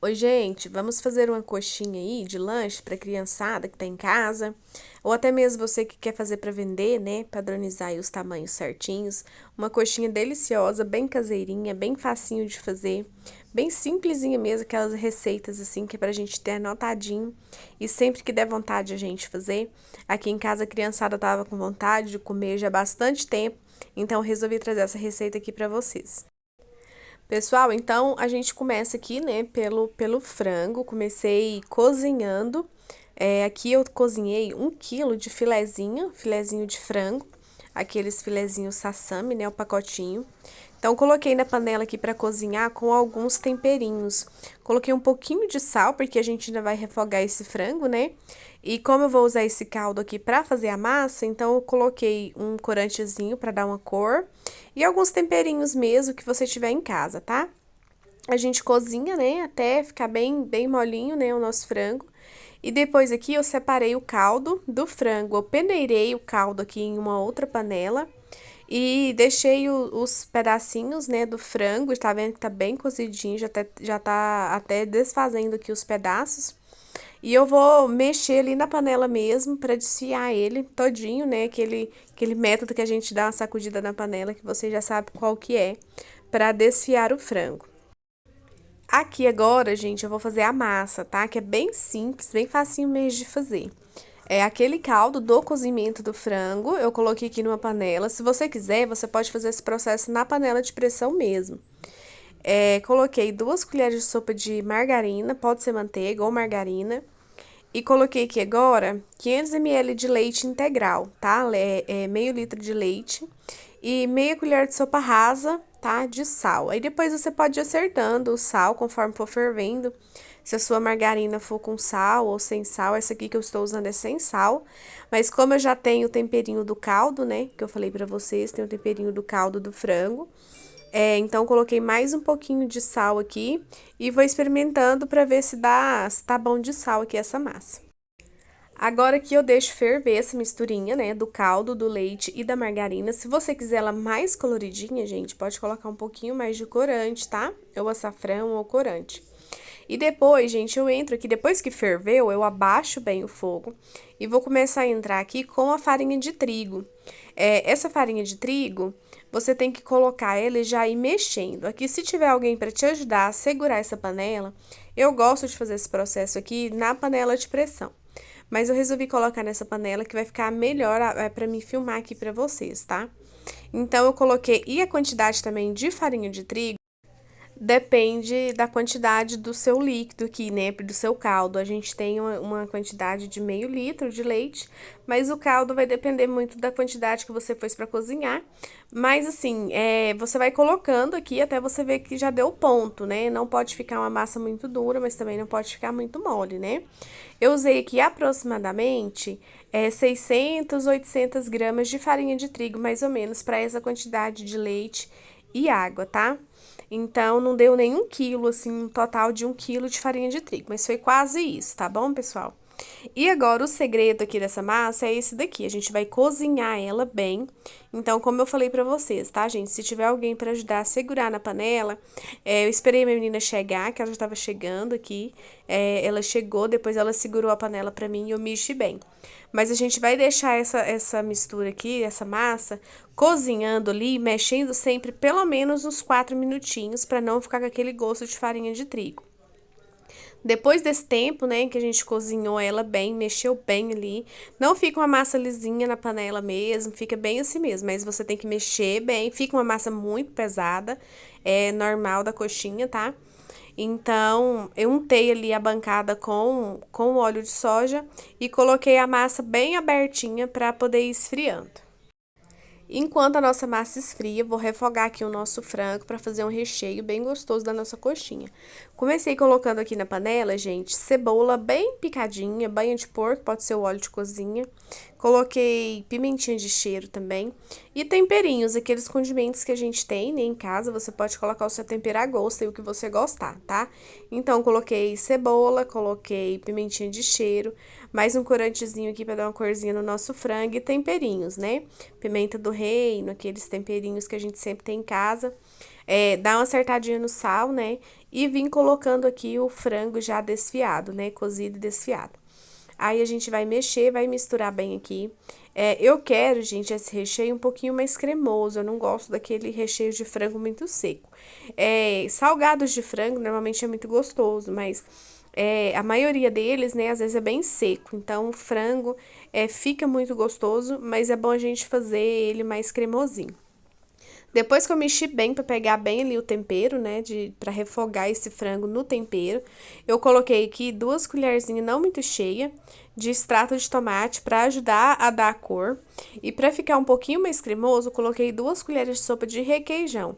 Oi, gente, vamos fazer uma coxinha aí de lanche para criançada que tá em casa, ou até mesmo você que quer fazer para vender, né? Padronizar aí os tamanhos certinhos. Uma coxinha deliciosa, bem caseirinha, bem facinho de fazer, bem simplesinha mesmo, aquelas receitas assim que é pra gente ter anotadinho e sempre que der vontade a gente fazer. Aqui em casa a criançada tava com vontade de comer já há bastante tempo, então eu resolvi trazer essa receita aqui para vocês. Pessoal, então a gente começa aqui, né, pelo frango. Comecei cozinhando. Aqui eu cozinhei 1 quilo de filezinho de frango, aqueles filezinhos sassami, né, o pacotinho. Então, coloquei na panela aqui para cozinhar com alguns temperinhos. Coloquei um pouquinho de sal, porque a gente ainda vai refogar esse frango, né? E como eu vou usar esse caldo aqui para fazer a massa, então eu coloquei um corantezinho para dar uma cor e alguns temperinhos mesmo que você tiver em casa, tá? A gente cozinha, né, até ficar bem molinho, né, o nosso frango. E depois aqui eu separei o caldo do frango. Eu peneirei o caldo aqui em uma outra panela e deixei os pedacinhos, né, do frango. Tá vendo que tá bem cozidinho, já tá até desfazendo aqui os pedaços. E eu vou mexer ali na panela mesmo para desfiar ele todinho, né? Aquele método que a gente dá uma sacudida na panela, que você já sabe qual que é, para desfiar o frango. Aqui agora, gente, eu vou fazer a massa, tá? Que é bem simples, bem facinho mesmo de fazer. É aquele caldo do cozimento do frango, eu coloquei aqui numa panela. Se você quiser, você pode fazer esse processo na panela de pressão mesmo. Coloquei 2 colheres de sopa de margarina, pode ser manteiga ou margarina. E coloquei aqui agora 500 ml de leite integral, tá? Meio litro de leite e meia colher de sopa rasa, tá? De sal. Aí depois você pode ir acertando o sal conforme for fervendo. Se a sua margarina for com sal ou sem sal, essa aqui que eu estou usando é sem sal. Mas como eu já tenho o temperinho do caldo, né? Que eu falei pra vocês, tem o temperinho do caldo do frango. Então, coloquei mais um pouquinho de sal aqui e vou experimentando para ver se tá bom de sal aqui essa massa. Agora que eu deixo ferver essa misturinha, né, do caldo, do leite e da margarina. Se você quiser ela mais coloridinha, gente, pode colocar um pouquinho mais de corante, tá? Ou açafrão ou corante. E depois, gente, eu entro aqui, depois que ferveu, eu abaixo bem o fogo e vou começar a entrar aqui com a farinha de trigo. Essa farinha de trigo, você tem que colocar ela e já ir mexendo. Aqui, se tiver alguém para te ajudar a segurar essa panela, eu gosto de fazer esse processo aqui na panela de pressão. Mas eu resolvi colocar nessa panela que vai ficar melhor para me filmar aqui para vocês, tá? Então, eu coloquei, e a quantidade também de farinha de trigo, depende da quantidade do seu líquido aqui, né? Do seu caldo. A gente tem uma quantidade de meio litro de leite, mas o caldo vai depender muito da quantidade que você pôs para cozinhar. Mas assim, você vai colocando aqui até você ver que já deu ponto, né? Não pode ficar uma massa muito dura, mas também não pode ficar muito mole, né? Eu usei aqui aproximadamente 600, 800 gramas de farinha de trigo, mais ou menos, para essa quantidade de leite e água, tá? Então, não deu nem 1 quilo, assim, um total de 1 quilo de farinha de trigo, mas foi quase isso, tá bom, pessoal? E agora, o segredo aqui dessa massa é esse daqui, a gente vai cozinhar ela bem. Então, como eu falei pra vocês, tá, gente? Se tiver alguém pra ajudar a segurar na panela, eu esperei a minha menina chegar, que ela já tava chegando aqui. Ela chegou, depois ela segurou a panela pra mim e eu mexi bem. Mas a gente vai deixar essa mistura aqui, essa massa, cozinhando ali, mexendo sempre pelo menos uns 4 minutinhos, pra não ficar com aquele gosto de farinha de trigo. Depois desse tempo, né, que a gente cozinhou ela bem, mexeu bem ali, não fica uma massa lisinha na panela mesmo, fica bem assim mesmo, mas você tem que mexer bem, fica uma massa muito pesada, é normal da coxinha, tá? Então, eu untei ali a bancada com óleo de soja e coloquei a massa bem abertinha para poder ir esfriando. Enquanto a nossa massa esfria, vou refogar aqui o nosso frango para fazer um recheio bem gostoso da nossa coxinha. Comecei colocando aqui na panela, gente, cebola bem picadinha, banha de porco, pode ser o óleo de cozinha. Coloquei pimentinha de cheiro também e temperinhos, aqueles condimentos que a gente tem, né, em casa. Você pode colocar o seu tempero a gosto e o que você gostar, tá? Então, coloquei cebola, coloquei pimentinha de cheiro, mais um corantezinho aqui para dar uma corzinha no nosso frango e temperinhos, né? Pimenta do reino, aqueles temperinhos que a gente sempre tem em casa. Dá uma acertadinha no sal, né? e vim colocando aqui o frango já desfiado, né, cozido e desfiado. Aí a gente vai mexer, vai misturar bem aqui. Eu quero, gente, esse recheio um pouquinho mais cremoso, eu não gosto daquele recheio de frango muito seco. Salgados de frango normalmente é muito gostoso, mas a maioria deles, né, às vezes é bem seco. Então, o frango fica muito gostoso, mas é bom a gente fazer ele mais cremosinho. Depois que eu mexi bem para pegar bem ali o tempero, né, para refogar esse frango no tempero, eu coloquei aqui 2 colherzinhas não muito cheia de extrato de tomate para ajudar a dar a cor. E para ficar um pouquinho mais cremoso, coloquei 2 colheres de sopa de requeijão.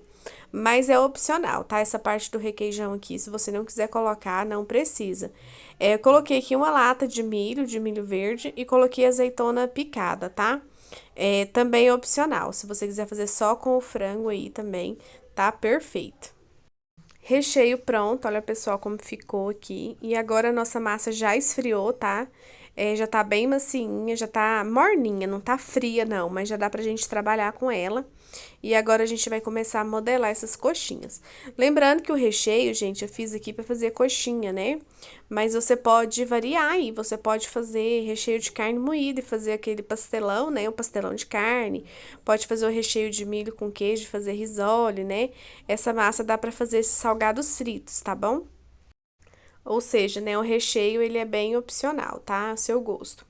Mas é opcional, tá? Essa parte do requeijão aqui, se você não quiser colocar, não precisa. Eu coloquei aqui uma lata de milho verde, e coloquei azeitona picada, tá? Também é opcional, se você quiser fazer só com o frango aí também, tá perfeito. Recheio pronto, olha pessoal como ficou aqui. E agora a nossa massa já esfriou, tá? Já tá bem macinha, já tá morninha, não tá fria não, mas já dá pra gente trabalhar com ela. E agora a gente vai começar a modelar essas coxinhas. Lembrando que o recheio, gente, eu fiz aqui pra fazer coxinha, né? Mas você pode variar aí, você pode fazer recheio de carne moída e fazer aquele pastelão, né? O pastelão de carne. Pode fazer o recheio de milho com queijo e fazer risole, né? Essa massa dá pra fazer esses salgados fritos, tá bom? Ou seja, né, o recheio ele é bem opcional, tá? A seu gosto.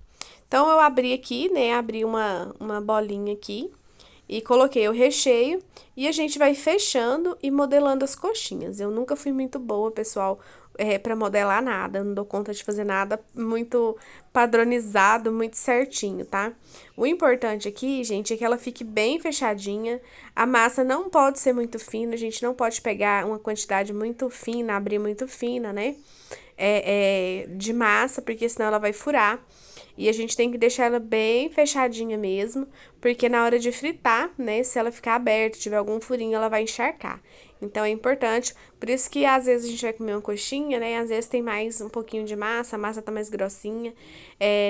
Então, eu abri aqui, né, abri uma bolinha aqui e coloquei o recheio e a gente vai fechando e modelando as coxinhas. Eu nunca fui muito boa, pessoal, para modelar nada, eu não dou conta de fazer nada muito padronizado, muito certinho, tá? O importante aqui, gente, é que ela fique bem fechadinha. A massa não pode ser muito fina, a gente não pode pegar uma quantidade muito fina, abrir muito fina, né? De massa, porque senão ela vai furar. E a gente tem que deixar ela bem fechadinha mesmo, porque na hora de fritar, né, se ela ficar aberta, tiver algum furinho, ela vai encharcar. Então é importante, por isso que às vezes a gente vai comer uma coxinha, né, às vezes tem mais um pouquinho de massa, a massa tá mais grossinha.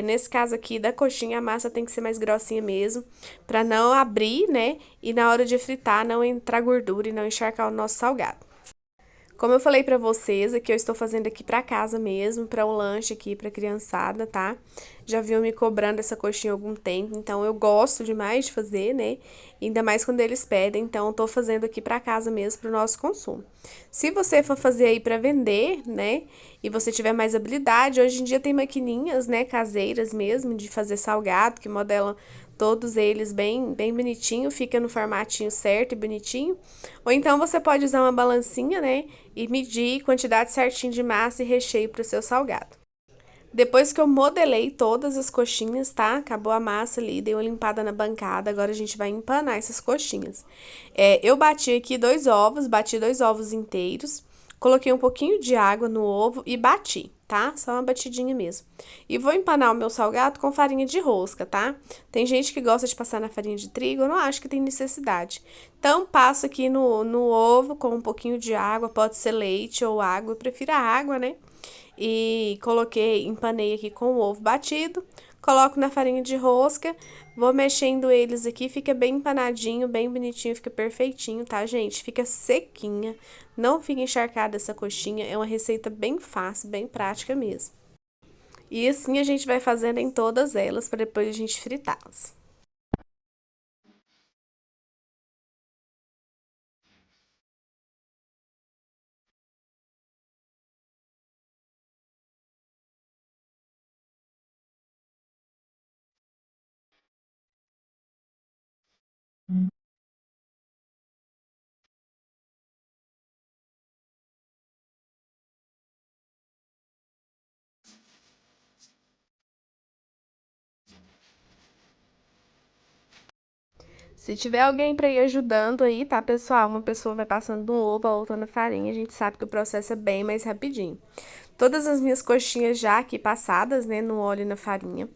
Nesse caso aqui da coxinha, a massa tem que ser mais grossinha mesmo, pra não abrir, né, e na hora de fritar não entrar gordura e não encharcar o nosso salgado. Como eu falei pra vocês, aqui eu estou fazendo aqui pra casa mesmo, pra um lanche aqui pra criançada, tá? Já vinham me cobrando essa coxinha há algum tempo, então eu gosto demais de fazer, né? Ainda mais quando eles pedem, então eu tô fazendo aqui pra casa mesmo, pro nosso consumo. Se você for fazer aí pra vender, né? E você tiver mais habilidade, hoje em dia tem maquininhas, né, caseiras mesmo, de fazer salgado, que modelam todos eles bem bonitinho, fica no formatinho certo e bonitinho. Ou então você pode usar uma balancinha, né, e medir quantidade certinho de massa e recheio para o seu salgado. Depois que eu modelei todas as coxinhas, tá? Acabou a massa ali, dei uma limpada na bancada, agora a gente vai empanar essas coxinhas. Eu bati aqui 2 ovos, bati 2 ovos inteiros, coloquei um pouquinho de água no ovo e bati, tá? Só uma batidinha mesmo. E vou empanar o meu salgado com farinha de rosca, tá? Tem gente que gosta de passar na farinha de trigo, eu não acho que tem necessidade. Então, passo aqui no ovo com um pouquinho de água, pode ser leite ou água, eu prefiro a água, né? E coloquei, empanei aqui com o ovo batido, coloco na farinha de rosca, vou mexendo eles aqui, fica bem empanadinho, bem bonitinho, fica perfeitinho, tá, gente? Fica sequinha, não fica encharcada essa coxinha, é uma receita bem fácil, bem prática mesmo. E assim a gente vai fazendo em todas elas, para depois a gente fritá-las. Se tiver alguém para ir ajudando aí, tá, pessoal? Uma pessoa vai passando no ovo, a outra na farinha, a gente sabe que o processo é bem mais rapidinho. Todas as minhas coxinhas já aqui passadas, né, no óleo e na farinha.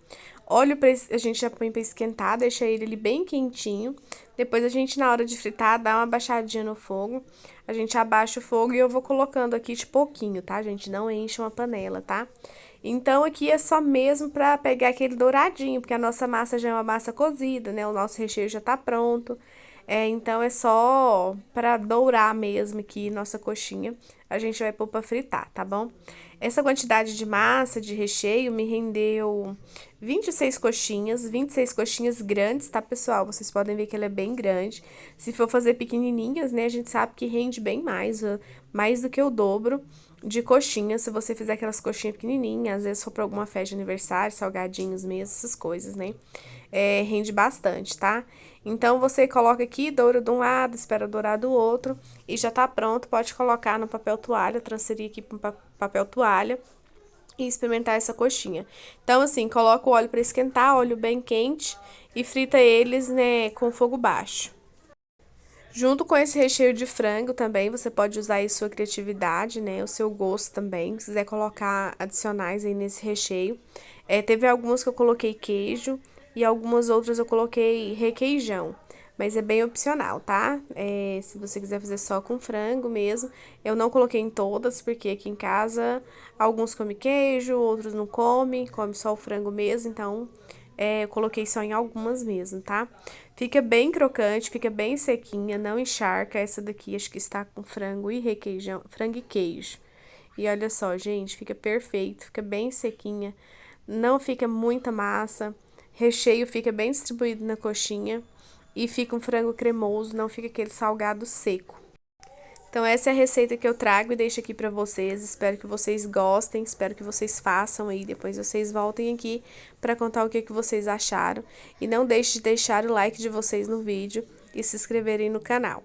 Óleo a gente já põe para esquentar, deixa ele ali bem quentinho. Depois a gente, na hora de fritar, dá uma baixadinha no fogo. A gente abaixa o fogo e eu vou colocando aqui de pouquinho, tá, gente? Não enche uma panela, tá? Então, aqui é só mesmo para pegar aquele douradinho, porque a nossa massa já é uma massa cozida, né? O nosso recheio já tá pronto. Então é só para dourar mesmo aqui nossa coxinha. A gente vai pôr para fritar, tá bom? Essa quantidade de massa, de recheio, me rendeu 26 coxinhas grandes, tá, pessoal? Vocês podem ver que ela é bem grande. Se for fazer pequenininhas, né, a gente sabe que rende bem mais, mais do que o dobro de coxinha, se você fizer aquelas coxinhas pequenininhas, às vezes for para alguma festa de aniversário, salgadinhos mesmo, essas coisas, né? Rende bastante, tá? Então, você coloca aqui, doura de um lado, espera dourar do outro e já tá pronto. Pode colocar no papel toalha, transferir aqui para papel toalha e experimentar essa coxinha. Então, assim, coloca o óleo para esquentar, óleo bem quente e frita eles, né, com fogo baixo. Junto com esse recheio de frango também, você pode usar aí sua criatividade, né? O seu gosto também, se quiser colocar adicionais aí nesse recheio. Teve algumas que eu coloquei queijo e algumas outras eu coloquei requeijão. Mas é bem opcional, tá? Se você quiser fazer só com frango mesmo. Eu não coloquei em todas, porque aqui em casa alguns comem queijo, outros não comem, come só o frango mesmo, então eu coloquei só em algumas mesmo, tá? Fica bem crocante, fica bem sequinha, não encharca. Essa daqui acho que está com frango e requeijão, frango e queijo. E olha só, gente, fica perfeito, fica bem sequinha, não fica muita massa, recheio fica bem distribuído na coxinha e fica um frango cremoso, não fica aquele salgado seco. Então, essa é a receita que eu trago e deixo aqui pra vocês. Espero que vocês gostem, espero que vocês façam aí. Depois vocês voltem aqui pra contar o que vocês acharam. E não deixe de deixar o like de vocês no vídeo e se inscreverem no canal.